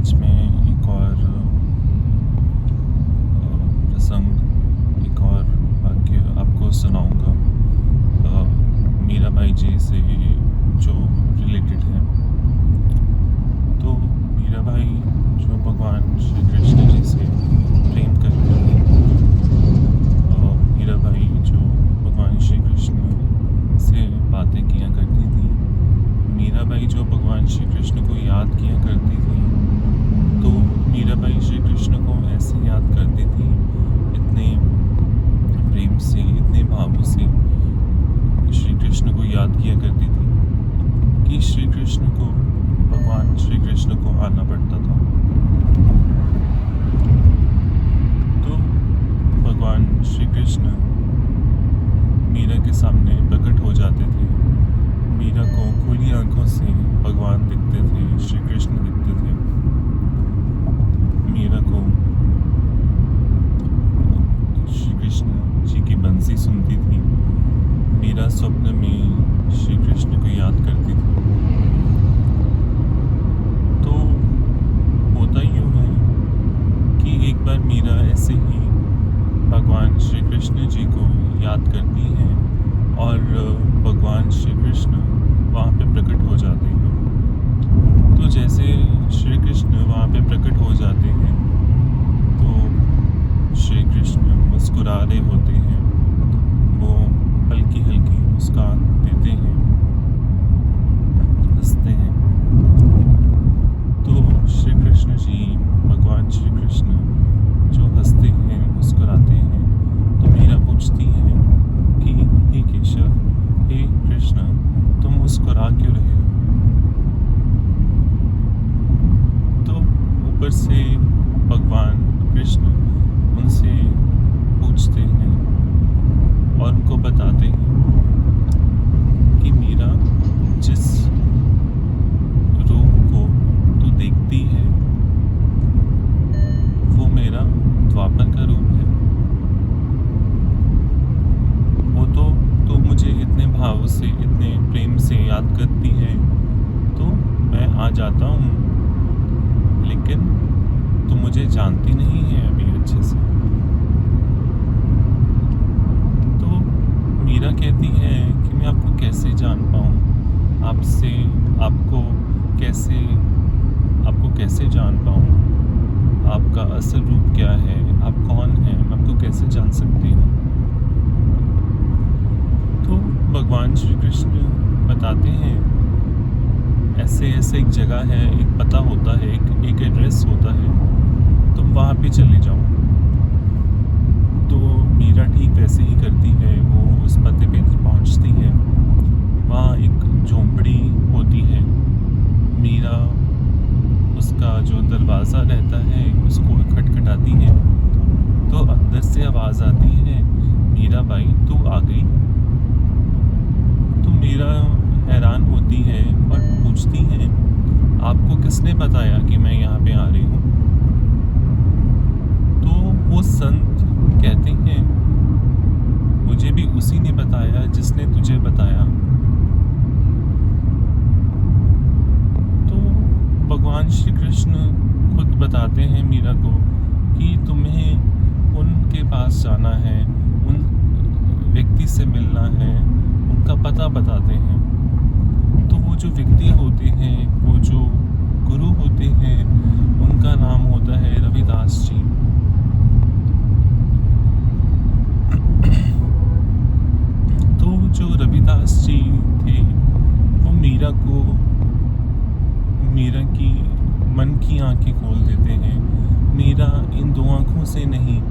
आज मैं एक और प्रसंग, एक और वाक्य आपको सुनाऊंगा मीराबाई जी से जो रिलेटेड है। तो मीराबाई जो भगवान श्री कृष्ण जी से प्रेम करती थी, मीराबाई जो भगवान श्री कृष्ण से बातें किया करती थी, मीराबाई जो भगवान श्री कृष्ण को याद किया करती थी, तो मीराबाई श्री कृष्ण को ऐसे याद करती थी, इतने प्रेम से, इतने भावों से श्री कृष्ण को याद किया करती थी कि श्री कृष्ण को, भगवान श्री कृष्ण को आना पड़ता था। तो भगवान श्री कृष्ण मीरा के सामने प्रकट हो जाते थे। मीरा को खुली आंखों से भगवान दिखते थे, श्री कृष्ण दिखते थे। मीरा को श्री कृष्ण जी की बंसी सुनती थी। मीरा स्वप्न में श्री कृष्ण को याद करती थी। तो होता यूँ है कि एक बार मीरा ऐसे ही भगवान श्री कृष्ण जी को याद करती हैं और भगवान श्री कृष्ण वहाँ पे प्रकट हो जाते हैं। तो जैसे श्री कृष्ण वहाँ पे प्रकट हो जाते हैं तो श्री कृष्ण मुस्कुरा रहे होते हैं, वो हल्की हल्की मुस्कान देते हैं, हंसते हैं। तो श्री कृष्ण जी, भगवान श्री कृष्ण जो हंसते हैं, मुस्कुराते हैं, तो मीरा पूछती है कि हे केशव, हे कृष्ण, तुम मुस्कुरा क्यों रहे हो? तो ऊपर से भगवान कृष्ण उनसे पूछते हैं और उनको बताते हैं कि मीरा, जिस रूप को तू देखती है वो मेरा द्वापर का रूप है। वो तो मुझे इतने भाव से, इतने प्रेम से याद करती है तो मैं आ जाता हूँ, लेकिन तू मुझे जानती नहीं है अभी अच्छे से। तो मीरा कहती है कि मैं आपको कैसे जान पाऊँ, आपसे आपको कैसे जान पाऊँ, आपका असल रूप क्या है, आप कौन हैं, मैं आपको कैसे जान सकती हूँ? तो भगवान श्री कृष्ण बताते हैं ऐसे ऐसे एक जगह है, एक पता होता है, एक एड्रेस होता है, तुम वहाँ पे चले जाओ। तो मीरा ठीक वैसे ही करती है, वो उस पते पे पहुँचती है। वहाँ एक झोंपड़ी होती है। मीरा उसका जो दरवाज़ा रहता है उसको खटखटाती है तो अंदर से आवाज़ आती है, मीरा बाई तू आ गई। तो मीरा हैरान होती है और पूछती है, आपको किसने बताया कि मैं यहाँ पे आ रही हूँ? तो वो संत कहते हैं, मुझे भी उसी ने बताया जिसने तुझे बताया। तो भगवान श्री कृष्ण खुद बताते हैं मीरा को कि तुम्हें उनके पास जाना है, उन व्यक्ति से मिलना है, उनका पता बताते हैं। तो वो जो व्यक्ति होते हैं, वो जो गुरु होते हैं, उनका नाम होता है रविदास जी। तो जो रविदास जी थे वो मीरा को, मीरा की मन की आंखें खोल देते हैं। मीरा इन दो आंखों से नहीं,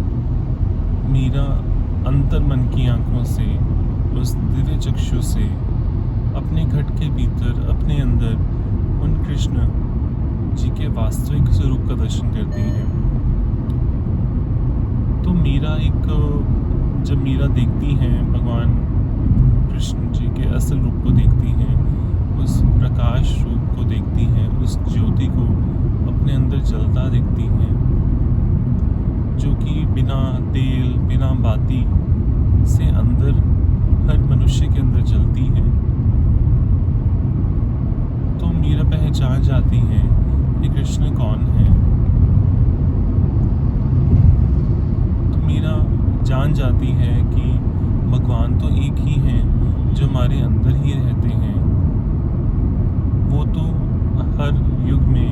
मीरा अंतर मन की आंखों से, उस दिव्य चक्षु से अपने घट के भीतर, अपने अंदर उन कृष्ण जी के वास्तविक स्वरूप का दर्शन करती हैं। तो मीरा जब मीरा देखती हैं भगवान कृष्ण जी के असल रूप को देखती हैं, उस प्रकाश रूप को देखती हैं, उस ज्योति को अपने अंदर जलता देखती हैं, जो कि बिना तेल, बिना बाती से अंदर हर मनुष्य के अंदर जलती है। तो मीरा पहचान जाती हैं कि कृष्ण कौन है, जाती है कि भगवान तो एक ही हैं जो हमारे अंदर ही रहते हैं। वो तो हर युग में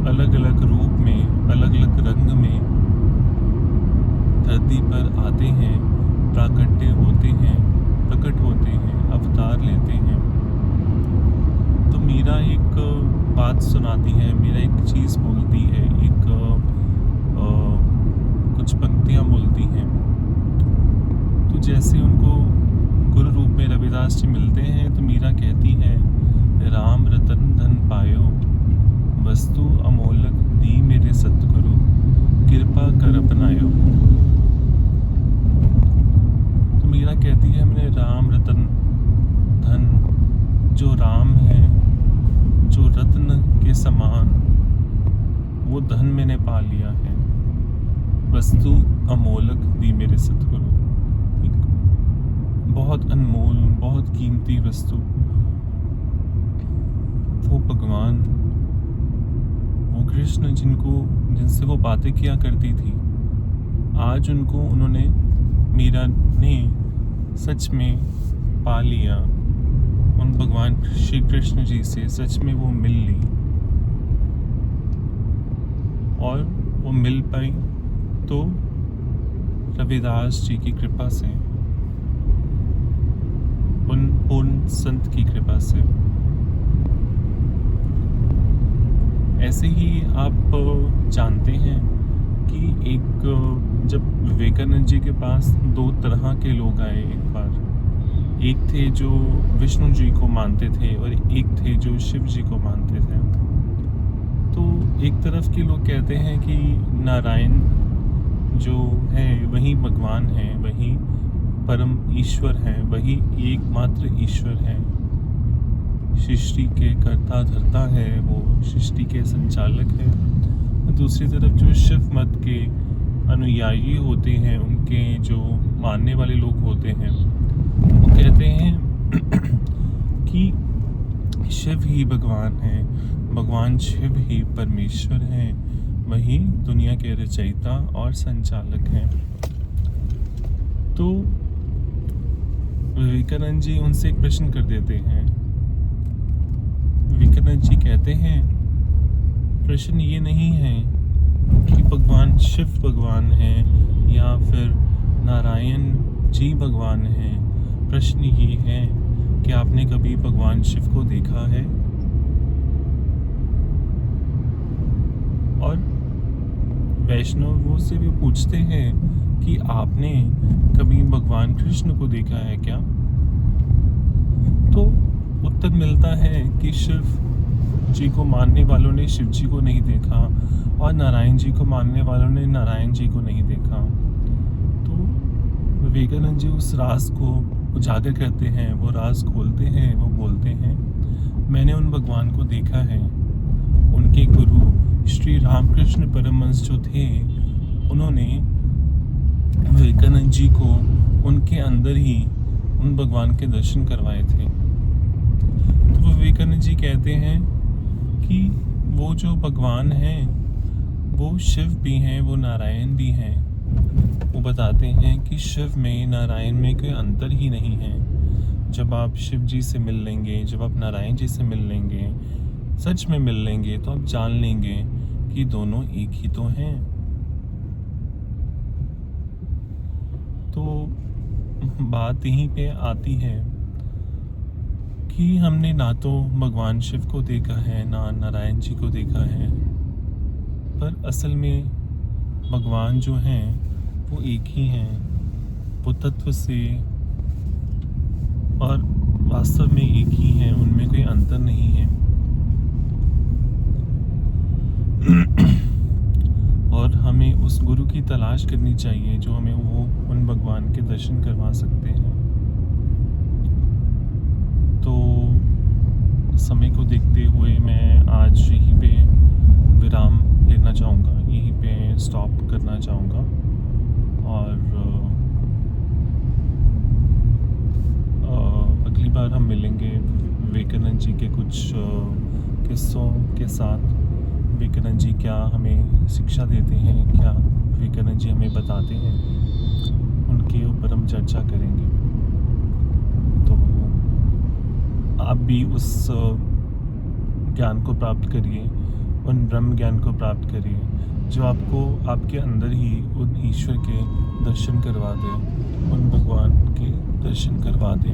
अलग अलग रूप में, अलग अलग रंग में धरती पर आते हैं, प्राकट्य होते हैं, प्रकट होते हैं, अवतार लेते हैं। तो मीरा एक बात सुनाती है, मीरा एक चीज़ बोलती है, एक कुछ पंक्तियाँ बोलती हैं। तो जैसे उनको गुरु रूप में रविदास जी मिलते हैं तो मीरा कहती है, राम रतन धन पायो, वस्तु अमोलक दी मेरे सतगुरु, कृपा कर अपनायो। तो मीरा कहती है, मैंने राम रतन धन, जो राम है, जो रत्न के समान वो धन मैंने पा लिया है, वस्तु अमोलक दी मेरे सतगुरु, एक बहुत अनमोल, बहुत कीमती वस्तु, वो भगवान, वो कृष्ण जिनसे वो बातें किया करती थी, आज उन्होंने मीरा ने सच में पा लिया। उन भगवान श्री कृष्ण जी से सच में वो मिल ली, और वो मिल पाई तो रविदास जी की कृपा से, उन पूर्ण संत की कृपा से। ऐसे ही आप जानते हैं कि जब विवेकानंद जी के पास दो तरह के लोग आए एक बार, एक थे जो विष्णु जी को मानते थे और एक थे जो शिव जी को मानते थे। तो एक तरफ के लोग कहते हैं कि नारायण जो है वही भगवान है, वही परम ईश्वर है, वही एकमात्र ईश्वर है, सृष्टि के कर्ता धर्ता है, वो सृष्टि के संचालक है। दूसरी तरफ जो शिव मत के अनुयायी होते हैं, उनके जो मानने वाले लोग होते हैं, वो कहते हैं कि शिव ही भगवान है, भगवान शिव ही परमेश्वर हैं, वही दुनिया के रचयिता और संचालक हैं। तो विवेकानंद जी उनसे एक प्रश्न कर देते हैं। विवेकानंद जी कहते हैं, प्रश्न ये नहीं है कि भगवान शिव भगवान है या फिर नारायण जी भगवान है, प्रश्न ये है कि आपने कभी भगवान शिव को देखा है? और वैष्णवों से भी पूछते हैं कि आपने कभी भगवान कृष्ण को देखा है क्या? तो उत्तर मिलता है कि शिव जी को मानने वालों ने शिव जी को नहीं देखा और नारायण जी को मानने वालों ने नारायण जी को नहीं देखा। तो विवेकानंद जी उस राज को उजागर करते हैं, वो राज खोलते हैं, वो बोलते हैं, मैंने उन भगवान को देखा है। उनके गुरु श्री रामकृष्ण परमहंस जो थे, उन्होंने विवेकानंद जी को उनके अंदर ही उन भगवान के दर्शन करवाए थे। तो विवेकानंद जी कहते हैं कि वो जो भगवान हैं वो शिव भी हैं, वो नारायण भी हैं। वो बताते हैं कि शिव में नारायण में कोई अंतर ही नहीं है। जब आप शिव जी से मिल लेंगे, जब आप नारायण जी से मिल लेंगे, सच में मिल लेंगे, तो आप जान लेंगे कि दोनों एक ही तो हैं। तो बात यहीं पे आती है कि हमने ना तो भगवान शिव को देखा है, ना नारायण जी को देखा है, पर असल में भगवान जो हैं वो एक ही हैं। वो तत्व से और वास्तव में एक ही हैं, उनमें कोई अंतर नहीं है। और हमें उस गुरु की तलाश करनी चाहिए जो हमें वो उन भगवान के दर्शन करवा सकते हैं। तो समय को देखते हुए मैं आज यहीं पे विराम लेना चाहूँगा, यहीं पे स्टॉप करना चाहूँगा। और अगली बार हम मिलेंगे विवेकानंद जी के कुछ किस्सों के साथ। विवेकानंद जी क्या हमें शिक्षा देते हैं, क्या विवेकानंद जी हमें बताते हैं, उनके के ऊपर हम चर्चा करेंगे। तो आप भी उस ज्ञान को प्राप्त करिए, उन ब्रह्म ज्ञान को प्राप्त करिए जो आपको आपके अंदर ही उन ईश्वर के दर्शन करवा दे, उन भगवान के दर्शन करवा दे।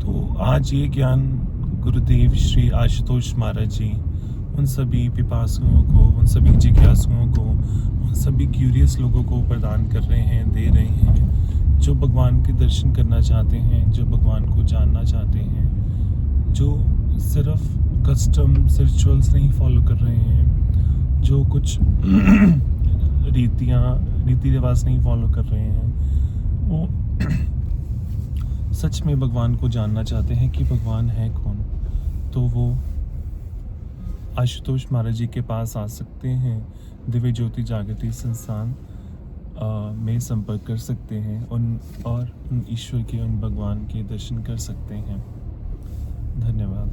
तो आज ये ज्ञान गुरुदेव श्री आशुतोष महाराज जी उन सभी पिपासुओं को, उन सभी जिज्ञासुओं को, उन सभी क्यूरियस लोगों को प्रदान कर रहे हैं, दे रहे हैं, जो भगवान के दर्शन करना चाहते हैं, जो भगवान को जानना चाहते हैं, जो सिर्फ कस्टम रिचुअल्स नहीं फॉलो कर रहे हैं, जो कुछ रीति रिवाज नहीं फॉलो कर रहे हैं, वो सच में भगवान को जानना चाहते हैं कि भगवान है कौन। तो वो आशुतोष महाराज जी के पास आ सकते हैं, दिव्य ज्योति जागृति संस्थान में संपर्क कर सकते हैं उन ईश्वर के, उन भगवान के दर्शन कर सकते हैं। धन्यवाद।